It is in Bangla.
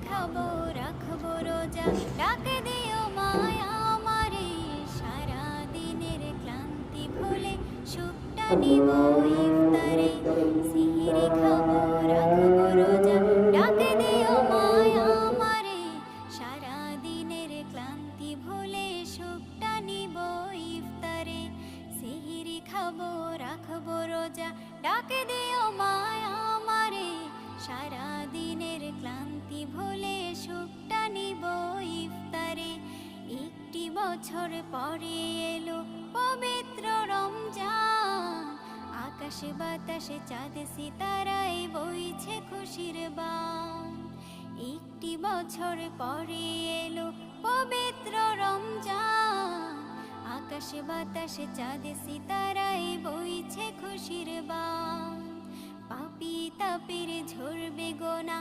খাবো রাখবো রোজা, ডাকে দিও মায়া আমারে, সারা দিনের ক্লান্তি ভুলে সুখটা নিব ইফতারে। সিহিরি খাবো রাখবো রোজা, ডাকে দিও মায়া আমারে, সারা দিনের ক্লান্তি ভুলে সুখটা নিব ইফতারে। সিহিরি খাবো রাখবো রোজা, ডাকে দিও মায়া আমারে, সারা দিনের ক্লান্তি ভুলে সুখটা নিব ইফতারে। একটি বছর পরে এলো পবিত্র রমজান, আকাশে বাতাসে চাঁদ সিতারায় বইছে খুশির বান। একটি বছর পরে এলো পবিত্র রমজান, আকাশে বাতাসে চাঁদ সিতারায় বইছে খুশির বান। পাপী তাপের ঝরবে গোনা,